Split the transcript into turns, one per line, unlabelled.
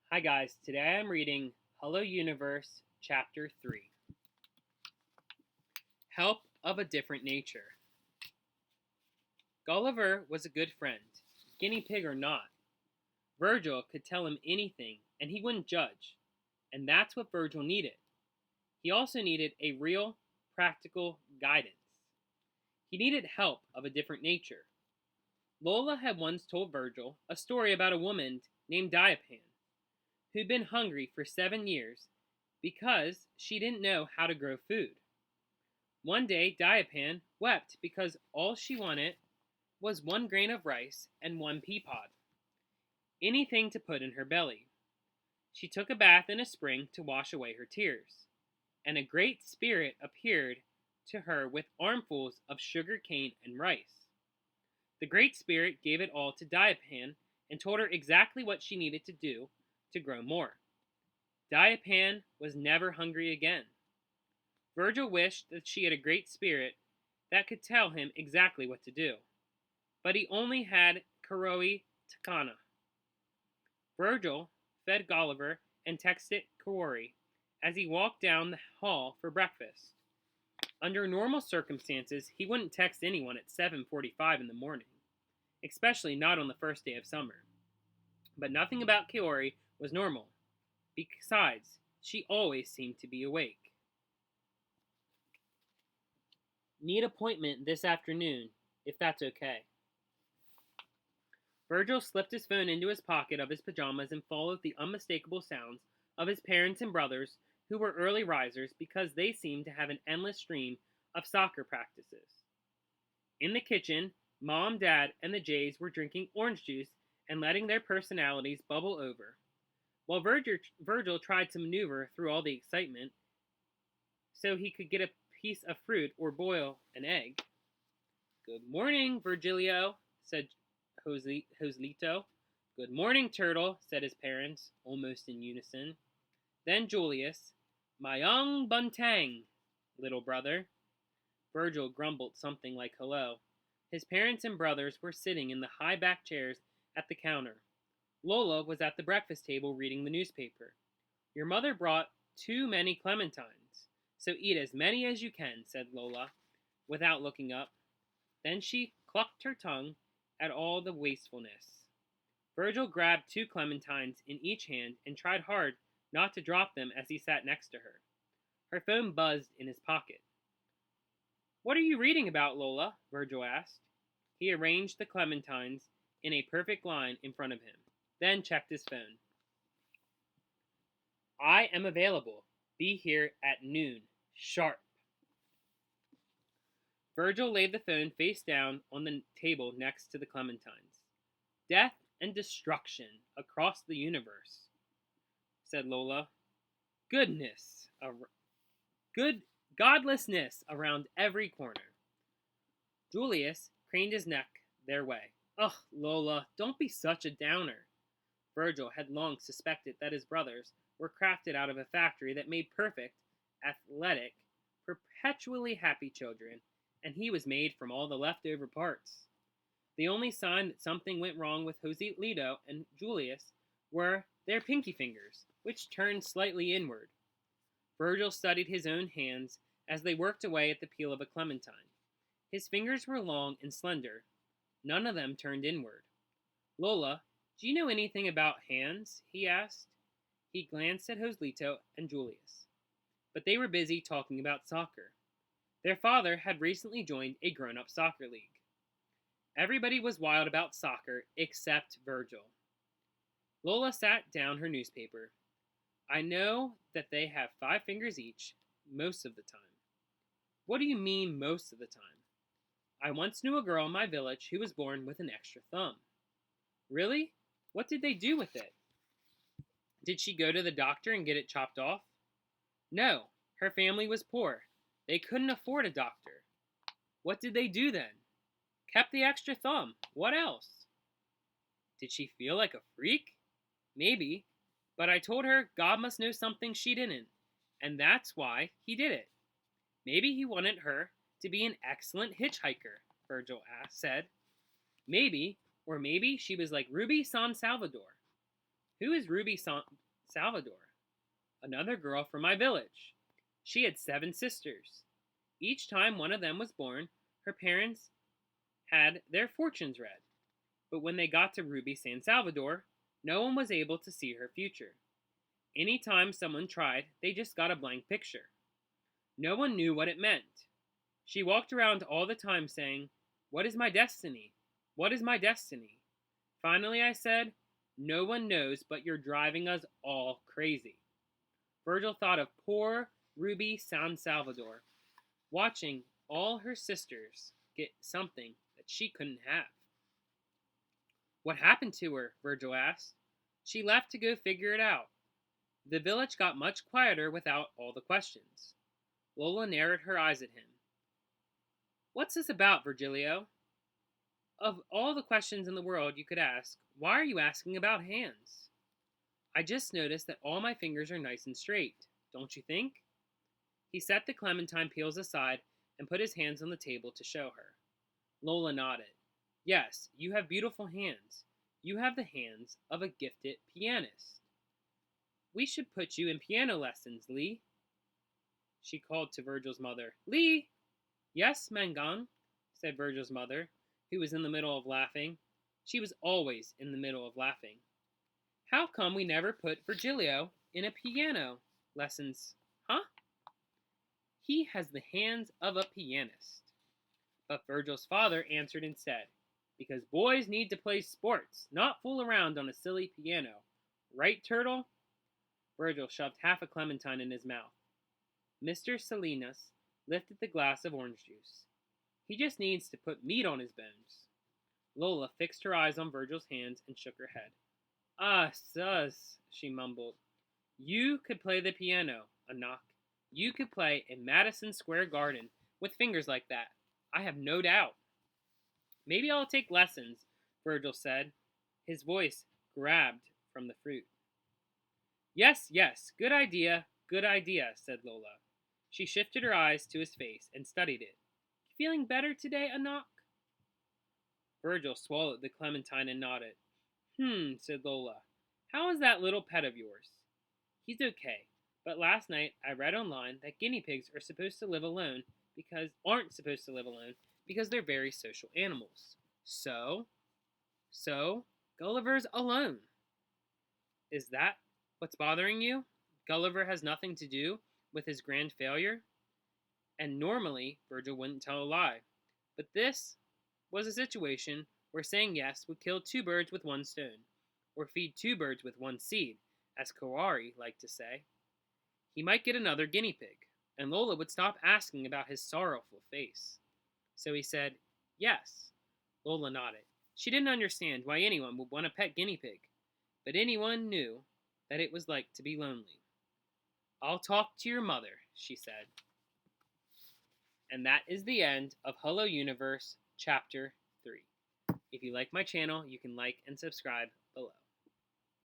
Hi guys, today I'm reading Hello Universe Chapter 3 Help of a Different Nature. Gulliver was a good friend, guinea pig or not. Virgil could tell him anything and he wouldn't judge, and that's what Virgil needed. He also needed a real, practical guidance. He needed help of a different nature. Lola had once told Virgil a story about a woman named Diapan who'd been hungry for 7 years because she didn't know how to grow food. One day Diapan wept because all she wanted was 1 grain of rice and 1 pea pod, anything to put in her belly. She took a bath in a spring to wash away her tears, and a great spirit appeared to her with armfuls of sugar cane and rice. The great spirit gave it all to Diapan and told her exactly what she needed to do to grow more. Diapan was never hungry again. Virgil wished that she had a great spirit that could tell him exactly what to do, but he only had Karoi Takana. Virgil fed Gulliver and texted Kaori as he walked down the hall for breakfast. Under normal circumstances, he wouldn't text anyone at 7:45 in the morning, especially not on the first day of summer. But nothing about Kaori was normal. Besides, she always seemed to be awake. Need appointment this afternoon, if that's okay. Virgil slipped his phone into his pocket of his pajamas and followed the unmistakable sounds of his parents and brothers, who were early risers because they seemed to have an endless stream of soccer practices. In the kitchen, Mom, Dad, and the Jays were drinking orange juice and letting their personalities bubble over, while Virgil tried to maneuver through all the excitement so he could get a piece of fruit or boil an egg. "Good morning, Virgilio," said Joselito. "Good morning, Turtle," said his parents, almost in unison. Then Julius, "My young buntang, little brother." Virgil grumbled something like hello. His parents and brothers were sitting in the high-backed chairs at the counter. Lola was at the breakfast table reading the newspaper. "Your mother brought too many clementines, so eat as many as you can," said Lola, without looking up. Then she clucked her tongue at all the wastefulness. Virgil grabbed 2 clementines in each hand and tried hard not to drop them as he sat next to her. Her phone buzzed in his pocket. "What are you reading about, Lola?" Virgil asked. He arranged the clementines in a perfect line in front of him, then checked his phone. "I am available. Be here at noon. Sharp." Virgil laid the phone face down on the table next to the clementines. "Death and destruction across the universe," said Lola. "Goodness, good godlessness around every corner." Julius craned his neck their way. "Ugh, Lola, don't be such a downer." Virgil had long suspected that his brothers were crafted out of a factory that made perfect, athletic, perpetually happy children, and he was made from all the leftover parts. The only sign that something went wrong with Joselito and Julius were their pinky fingers, which turned slightly inward. Virgil studied his own hands as they worked away at the peel of a clementine. His fingers were long and slender. None of them turned inward. "Lola, do you know anything about hands?" he asked. He glanced at Joselito and Julius, but they were busy talking about soccer. Their father had recently joined a grown-up soccer league. Everybody was wild about soccer except Virgil. Lola sat down her newspaper. "I know that they have 5 fingers each, most of the time." "What do you mean, most of the time?" "I once knew a girl in my village who was born with an extra thumb." "Really? What did they do with it?" "Did she go to the doctor and get it chopped off?" "No, her family was poor. They couldn't afford a doctor." "What did they do then?" "Kept the extra thumb. What else?" "Did she feel like a freak?" "Maybe. But I told her God must know something she didn't, and that's why he did it. Maybe he wanted her to be an excellent hitchhiker," Virgil said. "Maybe, or maybe she was like Ruby San Salvador." Who is Ruby Salvador? Another girl from my village. She had 7 sisters. Each time one of them was born, her parents had their fortunes read. But when they got to Ruby San Salvador, no one was able to see her future. Any time someone tried, they just got a blank picture. No one knew what it meant. She walked around all the time saying, "What is my destiny? What is my destiny?" Finally, I said, "No one knows, but you're driving us all crazy." Virgil thought of poor Ruby San Salvador, watching all her sisters get something that she couldn't have. "What happened to her?" Virgil asked. "She left to go figure it out." The village got much quieter without all the questions. Lola narrowed her eyes at him. "What's this about, Virgilio? Of all the questions in the world you could ask, why are you asking about hands?" "I just noticed that all my fingers are nice and straight, don't you think?" He set the clementine peels aside and put his hands on the table to show her. Lola nodded. "Yes, you have beautiful hands. You have the hands of a gifted pianist. We should put you in piano lessons, Lee." She called to Virgil's mother. "Lee!" "Yes, Mangang," said Virgil's mother, who was in the middle of laughing. She was always in the middle of laughing. "How come we never put Virgilio in a piano lessons, huh? He has the hands of a pianist." But Virgil's father answered instead, "Because boys need to play sports, not fool around on a silly piano. Right, Turtle?" Virgil shoved half a clementine in his mouth. Mr. Salinas lifted the glass of orange juice. "He just needs to put meat on his bones." Lola fixed her eyes on Virgil's hands and shook her head. "Ah, sus," she mumbled. "You could play the piano, Anak. You could play in Madison Square Garden with fingers like that. I have no doubt." "Maybe I'll take lessons," Virgil said. His voice grabbed from the fruit. "Yes, yes, good idea, said Lola. She shifted her eyes to his face and studied it. "Feeling better today, Anak?" Virgil swallowed the clementine and nodded. Said Lola. "How is that little pet of yours?" "He's okay, but last night I read online that guinea pigs are supposed to live alone aren't supposed to live alone because they're very social animals. So, Gulliver's alone." "Is that what's bothering you? Gulliver has nothing to do with his grand failure?" And normally, Virgil wouldn't tell a lie. But this was a situation where saying yes would kill 2 birds with 1 stone, or feed 2 birds with 1 seed, as Kawari liked to say. He might get another guinea pig, and Lola would stop asking about his sorrowful face. So he said, "Yes." Lola nodded. She didn't understand why anyone would want a pet guinea pig, but anyone knew that it was like to be lonely. "I'll talk to your mother," she said. And that is the end of Hello Universe Chapter 3. If you like my channel, you can like and subscribe